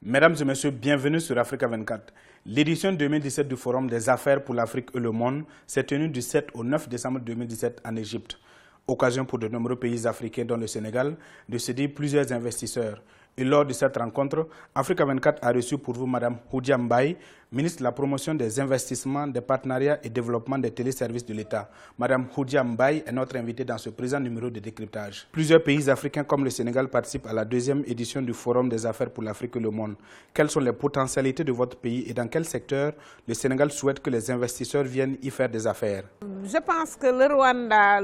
Mesdames et messieurs, bienvenue sur Africa 24. L'édition 2017 du Forum des affaires pour l'Afrique et le monde s'est tenue du 7 au 9 décembre 2017 en Égypte. Occasion pour de nombreux pays africains, dont le Sénégal, de séduire plusieurs investisseurs. Et lors de cette rencontre, Africa 24 a reçu pour vous Mme Houdia Mbaye, ministre de la Promotion des investissements, des partenariats et développement des téléservices de l'État. Mme Houdia Mbaye est notre invitée dans ce présent numéro de décryptage. Plusieurs pays africains comme le Sénégal participent à la deuxième édition du Forum des affaires pour l'Afrique et le monde. Quelles sont les potentialités de votre pays et dans quel secteur le Sénégal souhaite que les investisseurs viennent y faire des affaires? Je pense que le Rwanda,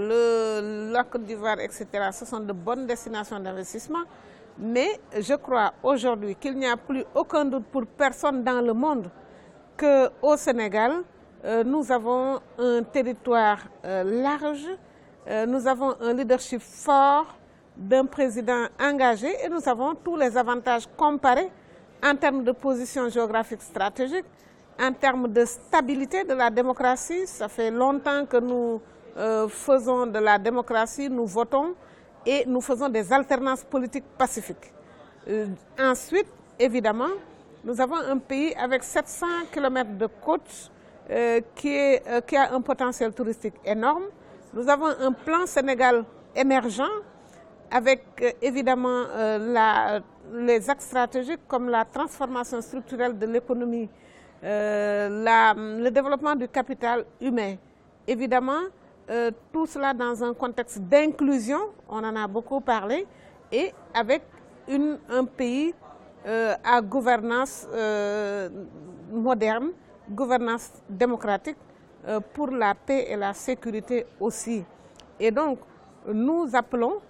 la Côte d'Ivoire, etc., ce sont de bonnes destinations d'investissement. Mais je crois aujourd'hui qu'il n'y a plus aucun doute pour personne dans le monde qu'au Sénégal, nous avons un territoire large, nous avons un leadership fort d'un président engagé et nous avons tous les avantages comparés en termes de position géographique stratégique, en termes de stabilité de la démocratie. Ça fait longtemps que nous faisons de la démocratie, nous votons et nous faisons des alternances politiques pacifiques. Ensuite, évidemment, nous avons un pays avec 700 km de côte qui a un potentiel touristique énorme. Nous avons un plan Sénégal émergent avec évidemment les axes stratégiques comme la transformation structurelle de l'économie, le développement du capital humain. Évidemment, tout cela dans un contexte d'inclusion, on en a beaucoup parlé, et avec un pays à gouvernance moderne, gouvernance démocratique, pour la paix et la sécurité aussi. Et donc, nous appelons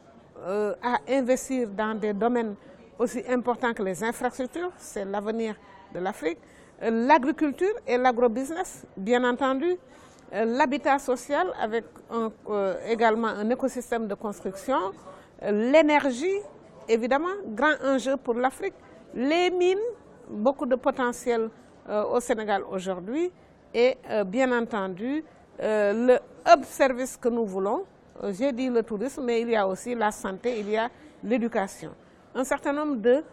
à investir dans des domaines aussi importants que les infrastructures, c'est l'avenir de l'Afrique, l'agriculture et l'agrobusiness, bien entendu, l'habitat social avec également un écosystème de construction, l'énergie, évidemment, grand enjeu pour l'Afrique, les mines, beaucoup de potentiel au Sénégal aujourd'hui et bien entendu le hub service que nous voulons, j'ai dit le tourisme, mais il y a aussi la santé, il y a l'éducation. Un certain nombre de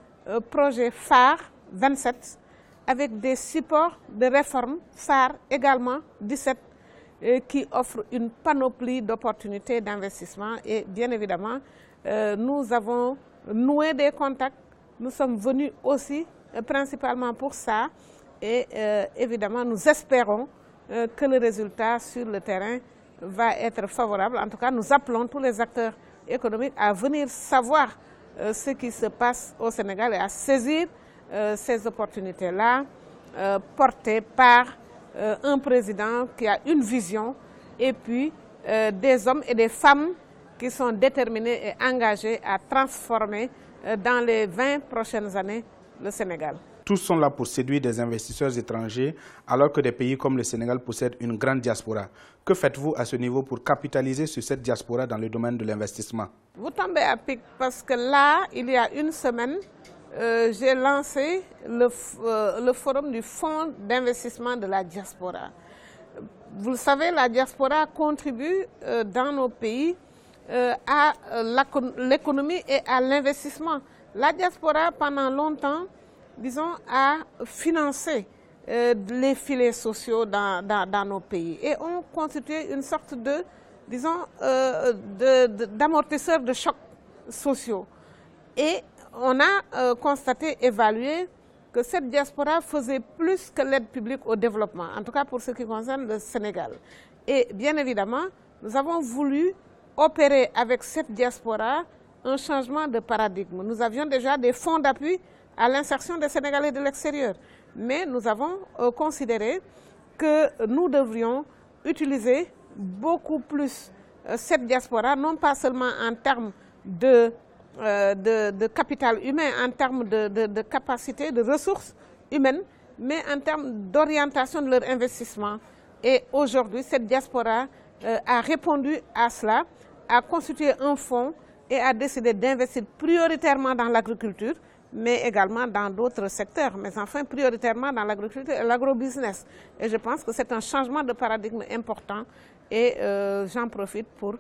projets phares, 27, avec des supports de réformes phares également, 17, qui offrent une panoplie d'opportunités d'investissement et bien évidemment, nous avons noué des contacts, nous sommes venus aussi principalement pour ça et évidemment nous espérons que le résultat sur le terrain va être favorable. En tout cas, nous appelons tous les acteurs économiques à venir savoir ce qui se passe au Sénégal et à saisir ces opportunités-là portées par un président qui a une vision et puis des hommes et des femmes qui sont déterminés et engagés à transformer dans les 20 prochaines années le Sénégal. Tous sont là pour séduire des investisseurs étrangers alors que des pays comme le Sénégal possèdent une grande diaspora. Que faites-vous à ce niveau pour capitaliser sur cette diaspora dans le domaine de l'investissement? Vous tombez à pic parce que là, il y a une semaine, j'ai lancé le forum du Fonds d'investissement de la diaspora. Vous le savez, la diaspora contribue dans nos pays à l'économie et à l'investissement. La diaspora, pendant longtemps, disons, a financé les filets sociaux dans nos pays et ont constitué une sorte de, disons, d'amortisseur de chocs sociaux. Et on a constaté, évalué que cette diaspora faisait plus que l'aide publique au développement, en tout cas pour ce qui concerne le Sénégal. Et bien évidemment, nous avons voulu opérer avec cette diaspora un changement de paradigme. Nous avions déjà des fonds d'appui à l'insertion des Sénégalais de l'extérieur, mais nous avons considéré que nous devrions utiliser beaucoup plus cette diaspora, non pas seulement en termes de capital humain, en termes de capacité, de ressources humaines, mais en termes d'orientation de leur investissement. Et aujourd'hui, cette diaspora a répondu à cela, a constitué un fonds et a décidé d'investir prioritairement dans l'agriculture, mais également dans d'autres secteurs, mais enfin prioritairement dans l'agriculture et l'agrobusiness. Et je pense que c'est un changement de paradigme important et j'en profite pour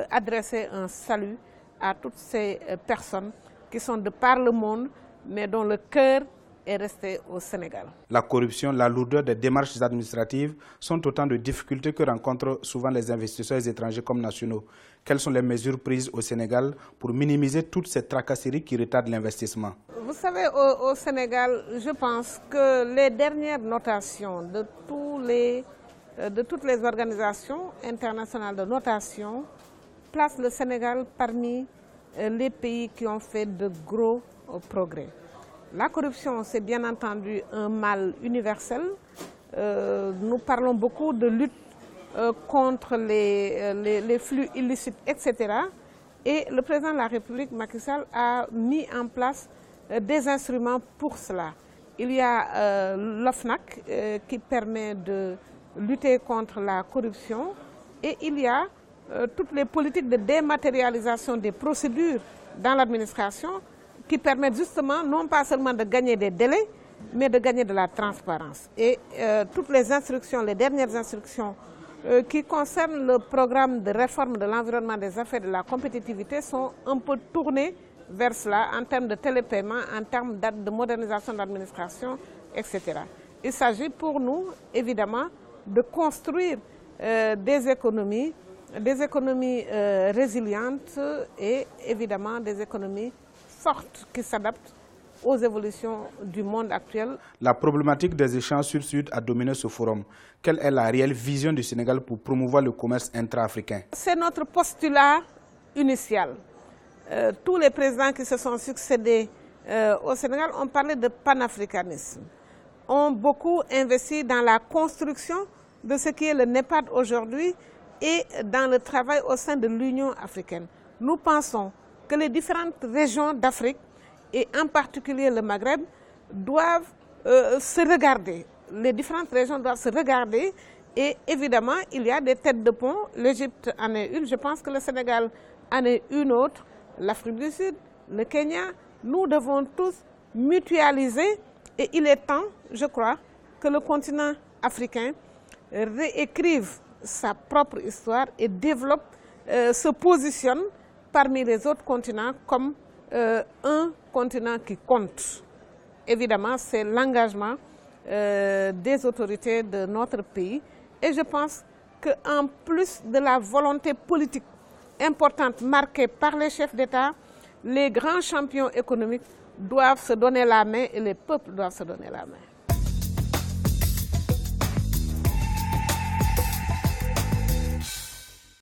adresser un salut à toutes ces personnes qui sont de par le monde, mais dont le cœur est resté au Sénégal. La corruption, la lourdeur des démarches administratives sont autant de difficultés que rencontrent souvent les investisseurs étrangers comme nationaux. Quelles sont les mesures prises au Sénégal pour minimiser toutes ces tracasseries qui retardent l'investissement? Vous savez, au Sénégal, je pense que les dernières notations de toutes les organisations internationales de notation placent le Sénégal parmi les pays qui ont fait de gros progrès. La corruption, c'est bien entendu un mal universel. Nous parlons beaucoup de lutte contre les flux illicites, etc. Et le président de la République, Macky Sall, a mis en place des instruments pour cela. Il y a l'OFNAC qui permet de lutter contre la corruption et il y a toutes les politiques de dématérialisation des procédures dans l'administration qui permettent justement non pas seulement de gagner des délais, mais de gagner de la transparence. Et toutes les instructions, les dernières instructions qui concernent le programme de réforme de l'environnement des affaires et de la compétitivité sont un peu tournées vers cela en termes de télépaiement, en termes de modernisation de l'administration, etc. Il s'agit pour nous, évidemment, de construire des économies résilientes et évidemment des économies fortes qui s'adaptent aux évolutions du monde actuel. La problématique des échanges sud-sud a dominé ce forum. Quelle est la réelle vision du Sénégal pour promouvoir le commerce intra-africain? C'est notre postulat initial. Tous les présidents qui se sont succédés au Sénégal ont parlé de panafricanisme, ont beaucoup investi dans la construction de ce qui est le NEPAD aujourd'hui et dans le travail au sein de l'Union africaine. Nous pensons que les différentes régions d'Afrique, et en particulier le Maghreb, doivent se regarder. Les différentes régions doivent se regarder et évidemment, il y a des têtes de pont. L'Égypte en est une, je pense que le Sénégal en est une autre, l'Afrique du Sud, le Kenya. Nous devons tous mutualiser et il est temps, je crois, que le continent africain réécrive sa propre histoire et développe, se positionne parmi les autres continents comme un continent qui compte. Évidemment, c'est l'engagement des autorités de notre pays et je pense qu'en plus de la volonté politique importante marquée par les chefs d'État, les grands champions économiques doivent se donner la main et les peuples doivent se donner la main.